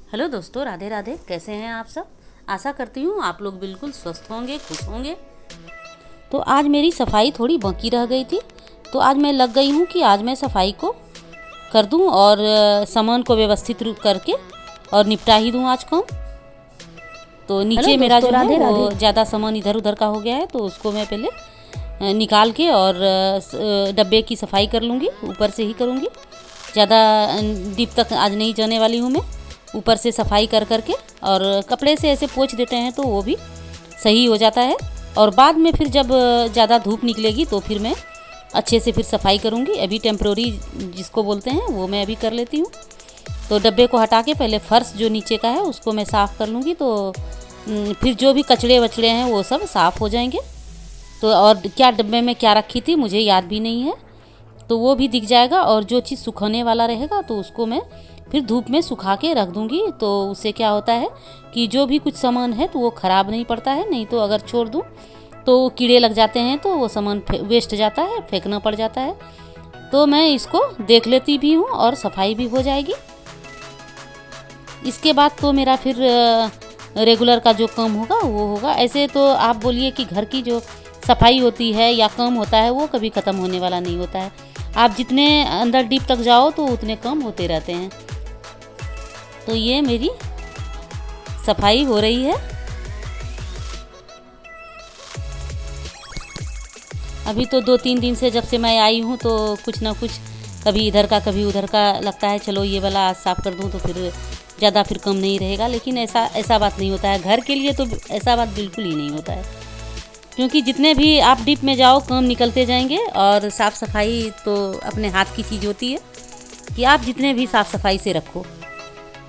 Hello दोस्तों, राधे राधे। कैसे हैं आप सब? आशा करती हूँ आप लोग बिल्कुल स्वस्थ होंगे, खुश होंगे। तो आज मेरी सफाई थोड़ी बाकी रह गई थी, तो आज मैं लग गई हूँ कि आज मैं सफाई को कर दूँ और सामान को व्यवस्थित रूप करके और निपटा ही दूँ आज काम। तो नीचे मेरा जो है वो ज़्यादा सामान इधर उधर का हो गया है, तो उसको मैं पहले निकाल के और डब्बे की सफाई कर लूँगी। ऊपर से ही करूँगी, ज़्यादा डीप तक आज नहीं जाने वाली हूँ मैं। ऊपर से सफाई कर करके और कपड़े से ऐसे पोंछ देते हैं तो वो भी सही हो जाता है। और बाद में फिर जब ज़्यादा धूप निकलेगी तो फिर मैं अच्छे से फिर सफाई करूँगी। अभी टेम्प्रोरी जिसको बोलते हैं वो मैं अभी कर लेती हूँ। तो डब्बे को हटा के पहले फ़र्श जो नीचे का है उसको मैं साफ़ कर लूँगी, तो फिर जो भी कचड़े वचड़े हैं वो सब साफ़ हो जाएंगे। तो और क्या डब्बे में क्या रखी थी मुझे याद भी नहीं है, तो वो भी दिख जाएगा। और जो चीज़ सुखाने वाला रहेगा तो उसको मैं फिर धूप में सुखा के रख दूँगी। तो उससे क्या होता है कि जो भी कुछ सामान है तो वो ख़राब नहीं पड़ता है। नहीं तो अगर छोड़ दूँ तो कीड़े लग जाते हैं, तो वो सामान वेस्ट जाता है, फेंकना पड़ जाता है। तो मैं इसको देख लेती भी हूँ और सफाई भी हो जाएगी। इसके बाद तो मेरा फिर रेगुलर का जो काम होगा वो होगा। ऐसे तो आप बोलिए कि घर की जो सफाई होती है या काम होता है वो कभी ख़त्म होने वाला नहीं होता है। आप जितने अंदर डीप तक जाओ तो उतने काम होते रहते हैं। तो ये मेरी सफाई हो रही है। अभी तो 2-3 दिन से जब से मैं आई हूँ तो कुछ ना कुछ कभी इधर का कभी उधर का लगता है, चलो ये वाला आज साफ़ कर दूँ तो फिर ज़्यादा फिर कम नहीं रहेगा। लेकिन ऐसा बात नहीं होता है। घर के लिए तो ऐसा बात बिल्कुल ही नहीं होता है, क्योंकि जितने भी आप डीप में जाओ काम निकलते जाएंगे। और साफ़ सफाई तो अपने हाथ की चीज़ होती है कि आप जितने भी साफ़ सफाई से रखो।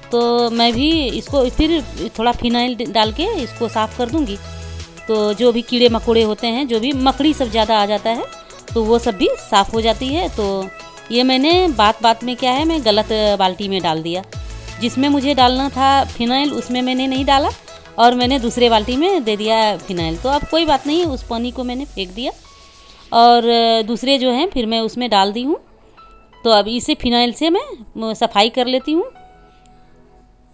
तो मैं भी इसको फिर थोड़ा फिनाइल डाल के इसको साफ़ कर दूँगी। तो जो भी कीड़े मकोड़े होते हैं, जो भी मकड़ी सब ज़्यादा आ जाता है, तो वो सब भी साफ़ हो जाती है। तो ये मैंने बात में क्या है, मैं गलत बाल्टी में डाल दिया। जिसमें मुझे डालना था फिनाइल उसमें मैंने नहीं डाला और मैंने दूसरे बाल्टी में दे दिया फिनाइल। तो अब कोई बात नहीं, उस पानी को मैंने फेंक दिया और दूसरे जो हैं फिर मैं उसमें डाल दी हूँ। तो अब इसे फिनाइल से मैं सफाई कर लेती हूँ,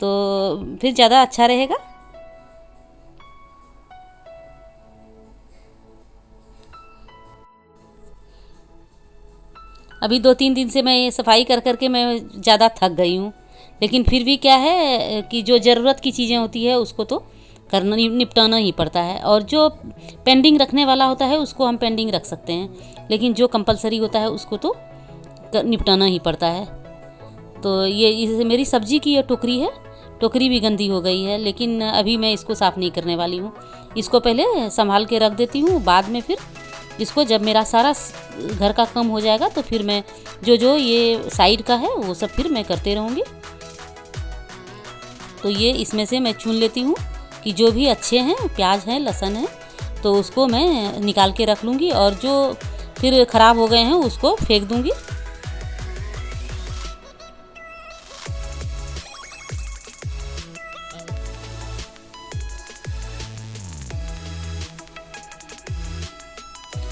तो फिर ज़्यादा अच्छा रहेगा। अभी 2-3 दिन से मैं ये सफाई कर करके मैं ज़्यादा थक गई हूँ। लेकिन फिर भी क्या है कि जो ज़रूरत की चीज़ें होती है उसको तो करना निपटाना ही पड़ता है। और जो पेंडिंग रखने वाला होता है उसको हम पेंडिंग रख सकते हैं, लेकिन जो कंपलसरी होता है उसको तो निपटाना ही पड़ता है। तो ये मेरी सब्ज़ी की ये टोकरी है, टोकरी भी गंदी हो गई है, लेकिन अभी मैं इसको साफ़ नहीं करने वाली हूँ। इसको पहले संभाल के रख देती हूँ, बाद में फिर इसको जब मेरा सारा घर का काम हो जाएगा तो फिर मैं जो ये साइड का है वो सब फिर मैं करते रहूँगी। तो ये इसमें से मैं चुन लेती हूँ कि जो भी अच्छे हैं, प्याज हैं, लहसुन है, तो उसको मैं निकाल के रख लूँगी और जो फिर ख़राब हो गए हैं उसको फेंक दूँगी।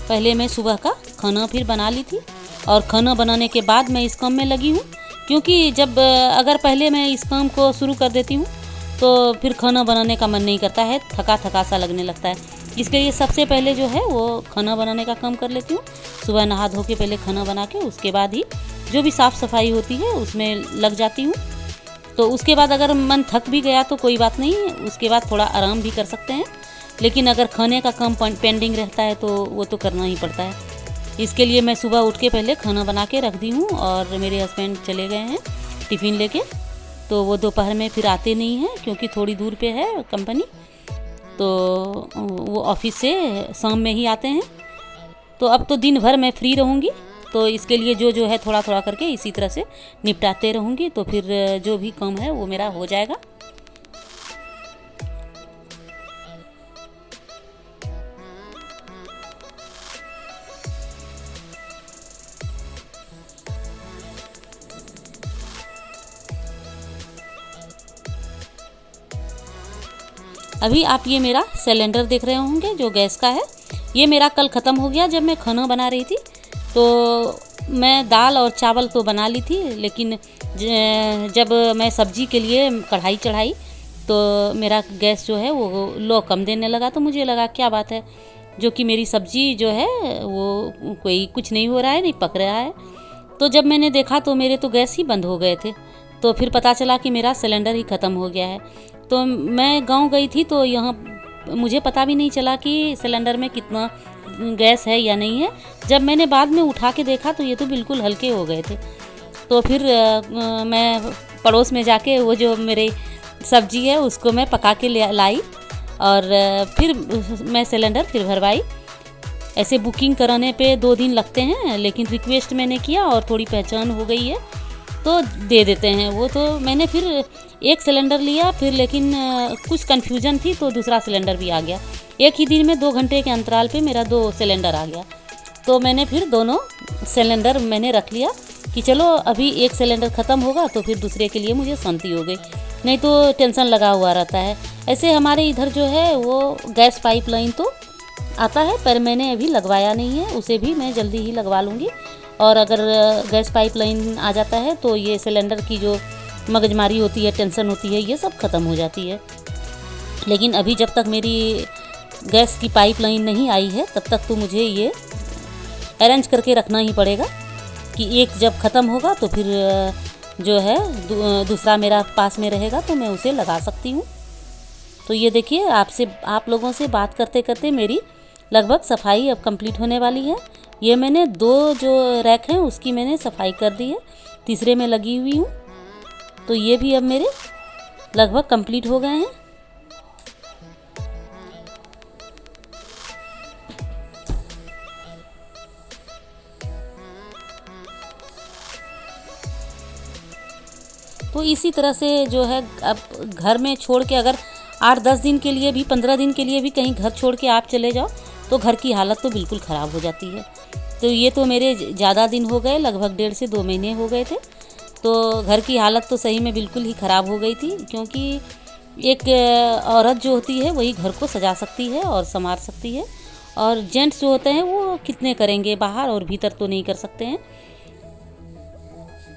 पहले मैं सुबह का खाना फिर बना ली थी और खाना बनाने के बाद मैं इस काम में लगी हूँ, क्योंकि जब अगर पहले मैं इस काम को शुरू कर देती हूँ तो फिर खाना बनाने का मन नहीं करता है, थका थका सा लगने लगता है। इसके लिए सबसे पहले जो है वो खाना बनाने का काम कर लेती हूँ। सुबह नहा धो के पहले खाना बना के उसके बाद ही जो भी साफ़ सफाई होती है उसमें लग जाती हूँ। तो उसके बाद अगर मन थक भी गया तो कोई बात नहीं, उसके बाद थोड़ा आराम भी कर सकते हैं। लेकिन अगर खाने का काम पेंडिंग रहता है तो वो तो करना ही पड़ता है। इसके लिए मैं सुबह उठ के पहले खाना बना के रख दी हूँ और मेरे हस्बैंड चले गए हैं टिफ़िन लेके। तो वो दोपहर में फिर आते नहीं हैं, क्योंकि थोड़ी दूर पे है कंपनी, तो वो ऑफिस से शाम में ही आते हैं। तो अब तो दिन भर मैं फ्री रहूँगी, तो इसके लिए जो है थोड़ा थोड़ा करके इसी तरह से निपटाते रहूँगी। तो फिर जो भी काम है वो मेरा हो जाएगा। अभी आप ये मेरा सिलेंडर देख रहे होंगे जो गैस का है, ये मेरा कल ख़त्म हो गया जब मैं खाना बना रही थी। तो मैं दाल और चावल तो बना ली थी, लेकिन जब मैं सब्जी के लिए कढ़ाई चढ़ाई तो मेरा गैस जो है वो लो कम देने लगा। तो मुझे लगा क्या बात है, जो कि मेरी सब्जी जो है वो कोई कुछ नहीं हो रहा है, नहीं पक रहा है। तो जब मैंने देखा तो मेरे तो गैस ही बंद हो गए थे। तो फिर पता चला कि मेरा सिलेंडर ही ख़त्म हो गया है। तो मैं गांव गई थी तो यहाँ मुझे पता भी नहीं चला कि सिलेंडर में कितना गैस है या नहीं है। जब मैंने बाद में उठा के देखा तो ये तो बिल्कुल हल्के हो गए थे। तो फिर मैं पड़ोस में जाके वो जो मेरे सब्जी है उसको मैं पका के लाई और फिर मैं सिलेंडर फिर भरवाई। ऐसे बुकिंग कराने पे 2 दिन लगते हैं, लेकिन रिक्वेस्ट मैंने किया और थोड़ी पहचान हो गई है तो दे देते हैं वो। तो मैंने फिर एक सिलेंडर लिया फिर, लेकिन कुछ कन्फ्यूजन थी तो दूसरा सिलेंडर भी आ गया। एक ही दिन में 2 घंटे के अंतराल पे मेरा 2 सिलेंडर आ गया। तो मैंने फिर दोनों सिलेंडर मैंने रख लिया कि चलो अभी एक सिलेंडर ख़त्म होगा तो फिर दूसरे के लिए मुझे शांति हो गई, नहीं तो टेंशन लगा हुआ रहता है। ऐसे हमारे इधर जो है वो गैस पाइपलाइन तो आता है पर मैंने अभी लगवाया नहीं है, उसे भी मैं जल्दी ही लगवा लूँगी। और अगर गैस पाइपलाइन आ जाता है तो ये सिलेंडर की जो मगजमारी होती है, टेंशन होती है, ये सब ख़त्म हो जाती है। लेकिन अभी जब तक मेरी गैस की पाइपलाइन नहीं आई है तब तक तो मुझे ये अरेंज करके रखना ही पड़ेगा कि एक जब ख़त्म होगा तो फिर जो है दूसरा मेरा पास में रहेगा तो मैं उसे लगा सकती हूँ। तो ये देखिए आप लोगों से बात करते करते मेरी लगभग सफाई अब कंप्लीट होने वाली है। ये मैंने 2 जो रैक हैं उसकी मैंने सफाई कर दी है, तीसरे में लगी हुई हूँ। तो ये भी अब मेरे लगभग कंप्लीट हो गए हैं। तो इसी तरह से जो है अब घर में छोड़ के अगर 8-10 दिन के लिए भी, 15 दिन के लिए भी कहीं घर छोड़ के आप चले जाओ तो घर की हालत तो बिल्कुल ख़राब हो जाती है। तो ये तो मेरे ज़्यादा दिन हो गए, लगभग 1.5 से 2 महीने हो गए थे। तो घर की हालत तो सही में बिल्कुल ही ख़राब हो गई थी, क्योंकि एक औरत जो होती है वही घर को सजा सकती है और संवार सकती है, और जेंट्स जो होते हैं वो कितने करेंगे, बाहर और भीतर तो नहीं कर सकते हैं।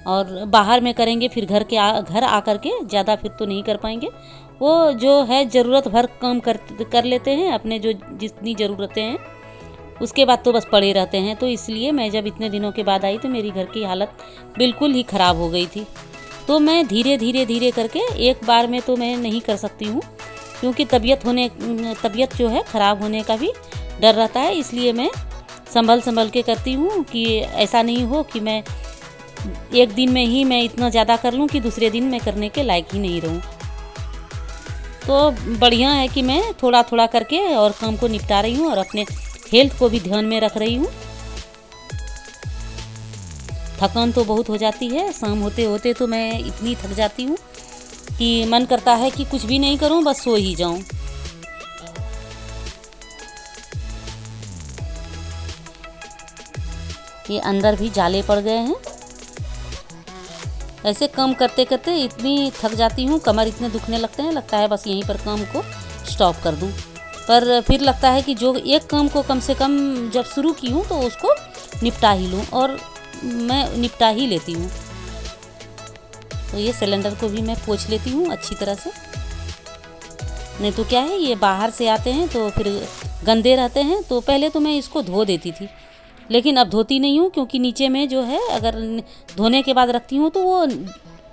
और बाहर में करेंगे फिर घर आकर के ज़्यादा फिर तो नहीं कर पाएंगे। वो जो है ज़रूरत भर काम कर लेते हैं, अपने जो जितनी ज़रूरतें हैं, उसके बाद तो बस पड़े रहते हैं। तो इसलिए मैं जब इतने दिनों के बाद आई तो मेरी घर की हालत बिल्कुल ही ख़राब हो गई थी। तो मैं धीरे करके एक बार में तो मैं नहीं कर सकती हूँ, क्योंकि तबीयत जो है ख़राब होने का भी डर रहता है। इसलिए मैं संभल के करती हूँ कि ऐसा नहीं हो कि मैं एक दिन में ही मैं इतना ज़्यादा कर लूँ कि दूसरे दिन मैं करने के लायक ही नहीं रहूँ। तो बढ़िया है कि मैं थोड़ा करके और काम को निपटा रही हूँ और अपने हेल्थ को भी ध्यान में रख रही हूँ। थकान तो बहुत हो जाती है, शाम होते होते तो मैं इतनी थक जाती हूँ कि मन करता है कि कुछ भी नहीं करूँ, बस सो ही जाऊँ। ये अंदर भी जाले पड़ गए हैं। ऐसे काम करते करते इतनी थक जाती हूँ, कमर इतने दुखने लगते हैं, लगता है बस यहीं पर काम को स्टॉप कर दूँ। पर फिर लगता है कि जो एक काम को कम से कम जब शुरू की हूँ तो उसको निपटा ही लूँ, और मैं निपटा ही लेती हूँ। तो ये सिलेंडर को भी मैं पोंछ लेती हूँ अच्छी तरह से, नहीं तो क्या है ये बाहर से आते हैं तो फिर गंदे रहते हैं। तो पहले तो मैं इसको धो देती थी, लेकिन अब धोती नहीं हूँ, क्योंकि नीचे में जो है अगर धोने के बाद रखती हूँ तो वो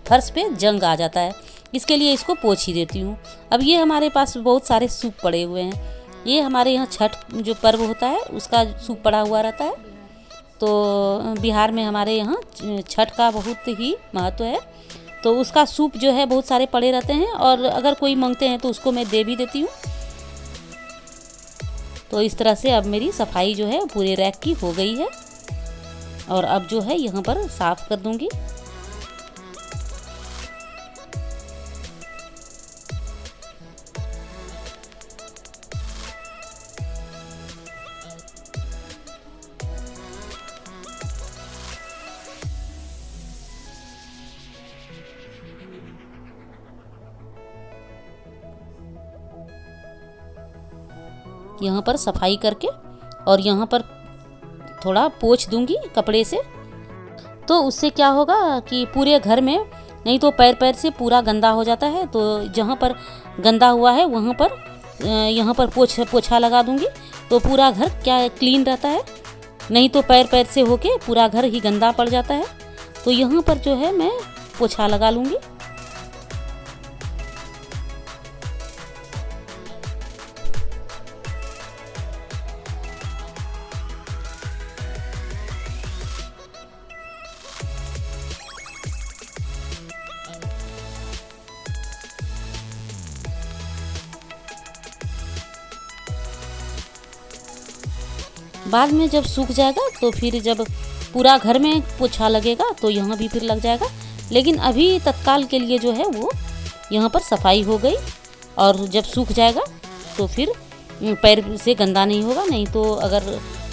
फर्श पे जंग आ जाता है, इसके लिए इसको पोंछ ही देती हूँ। अब ये हमारे पास बहुत सारे सूप पड़े हुए हैं। ये हमारे यहाँ छठ जो पर्व होता है उसका सूप पड़ा हुआ रहता है। तो बिहार में हमारे यहाँ छठ का बहुत ही महत्व है, तो उसका सूप जो है बहुत सारे पड़े रहते हैं, और अगर कोई मांगते हैं तो उसको मैं दे भी देती हूँ। तो इस तरह से अब मेरी सफाई जो है पूरे रैक की हो गई है, और अब जो है यहाँ पर साफ़ कर दूँगी। यहाँ पर सफाई करके और यहाँ पर थोड़ा पोंछ दूंगी कपड़े से। तो उससे क्या होगा कि पूरे घर में नहीं तो पैर पैर से पूरा गंदा हो जाता है। तो जहाँ पर गंदा हुआ है वहाँ पर यहाँ पर पोछा लगा दूँगी तो पूरा घर क्या क्लीन रहता है। नहीं तो पैर पैर से होके पूरा घर ही गंदा पड़ जाता है। तो यहाँ पर जो है मैं पोछा लगा लूँगी। बाद में जब सूख जाएगा तो फिर जब पूरा घर में पोछा लगेगा तो यहाँ भी फिर लग जाएगा। लेकिन अभी तत्काल के लिए जो है वो यहाँ पर सफाई हो गई। और जब सूख जाएगा तो फिर पैर से गंदा नहीं होगा। नहीं तो अगर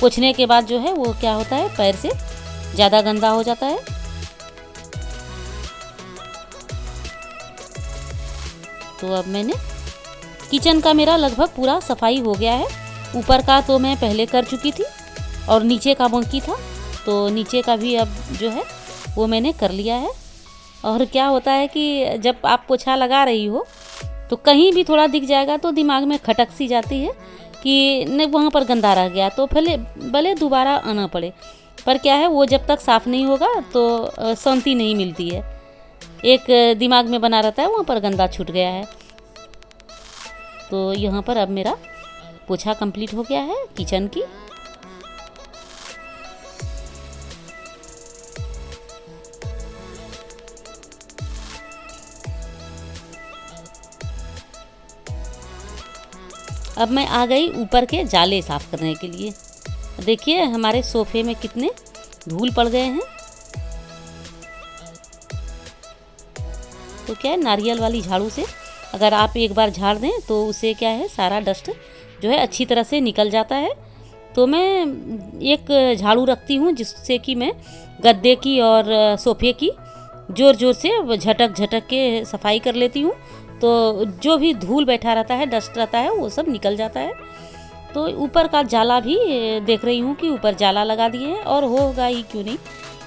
पोछने के बाद जो है वो क्या होता है, पैर से ज़्यादा गंदा हो जाता है। तो अब मैंने किचन का मेरा लगभग पूरा सफाई हो गया है। ऊपर का तो मैं पहले कर चुकी थी और नीचे का बाकी था। तो नीचे का भी अब जो है वो मैंने कर लिया है। और क्या होता है कि जब आप पोछा लगा रही हो तो कहीं भी थोड़ा दिख जाएगा तो दिमाग में खटक सी जाती है कि नहीं वहाँ पर गंदा रह गया, तो भले दोबारा आना पड़े। पर क्या है, वो जब तक साफ़ नहीं होगा तो शांति नहीं मिलती है। एक दिमाग में बना रहता है वहाँ पर गंदा छूट गया है। तो यहाँ पर अब मेरा पोछा कंप्लीट हो गया है किचन की। अब मैं आ गई ऊपर के जाले साफ़ करने के लिए। देखिए हमारे सोफे में कितने धूल पड़ गए हैं। तो क्या है, नारियल वाली झाड़ू से अगर आप एक बार झाड़ दें तो उससे क्या है, सारा डस्ट जो है अच्छी तरह से निकल जाता है। तो मैं एक झाड़ू रखती हूँ जिससे कि मैं गद्दे की और सोफे की ज़ोर ज़ोर से झटक झटक के सफाई कर लेती हूँ। तो जो भी धूल बैठा रहता है, डस्ट रहता है, वो सब निकल जाता है। तो ऊपर का जाला भी देख रही हूँ कि ऊपर जाला लगा दिए हैं, और होगा ही क्यों नहीं।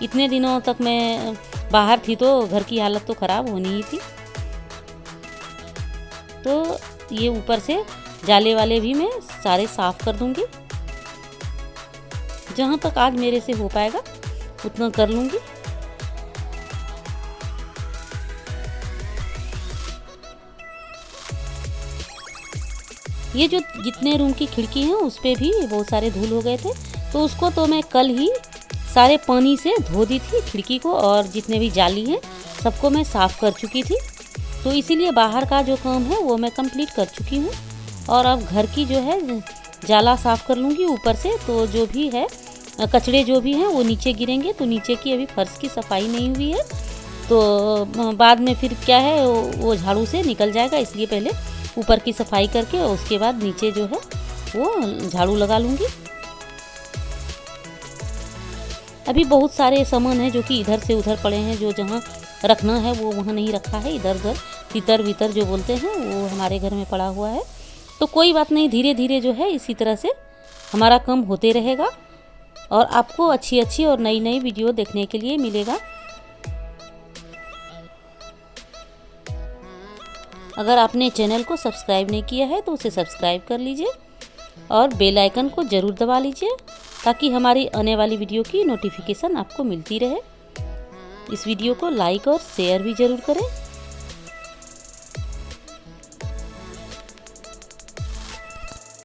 इतने दिनों तक मैं बाहर थी तो घर की हालत तो ख़राब होनी ही थी। तो ये ऊपर से जाले वाले भी मैं सारे साफ़ कर दूंगी। जहाँ तक आज मेरे से हो पाएगा उतना कर लूँगी। ये जो जितने रूम की खिड़की हैं उस पर भी बहुत सारे धूल हो गए थे, तो उसको तो मैं कल ही सारे पानी से धो दी थी खिड़की को, और जितने भी जाली हैं सबको मैं साफ़ कर चुकी थी। तो इसीलिए बाहर का जो काम है वो मैं कंप्लीट कर चुकी हूँ। और अब घर की जो है जाला साफ़ कर लूँगी ऊपर से। तो जो भी है कचड़े जो भी हैं वो नीचे गिरेंगे। तो नीचे की अभी फर्श की सफाई नहीं हुई है, तो बाद में फिर क्या है वो झाड़ू से निकल जाएगा। इसलिए पहले ऊपर की सफाई करके और उसके बाद नीचे जो है वो झाड़ू लगा लूँगी। अभी बहुत सारे सामान हैं जो कि इधर से उधर पड़े हैं, जो जहाँ रखना है वो वहाँ नहीं रखा है। इधर उधर तितर बितर जो बोलते हैं वो हमारे घर में पड़ा हुआ है। तो कोई बात नहीं, धीरे धीरे जो है इसी तरह से हमारा काम होते रहेगा और आपको अच्छी अच्छी और नई नई वीडियो देखने के लिए मिलेगा। अगर आपने चैनल को सब्सक्राइब नहीं किया है तो उसे सब्सक्राइब कर लीजिए और बेल आइकन को ज़रूर दबा लीजिए, ताकि हमारी आने वाली वीडियो की नोटिफिकेशन आपको मिलती रहे। इस वीडियो को लाइक और शेयर भी ज़रूर करें।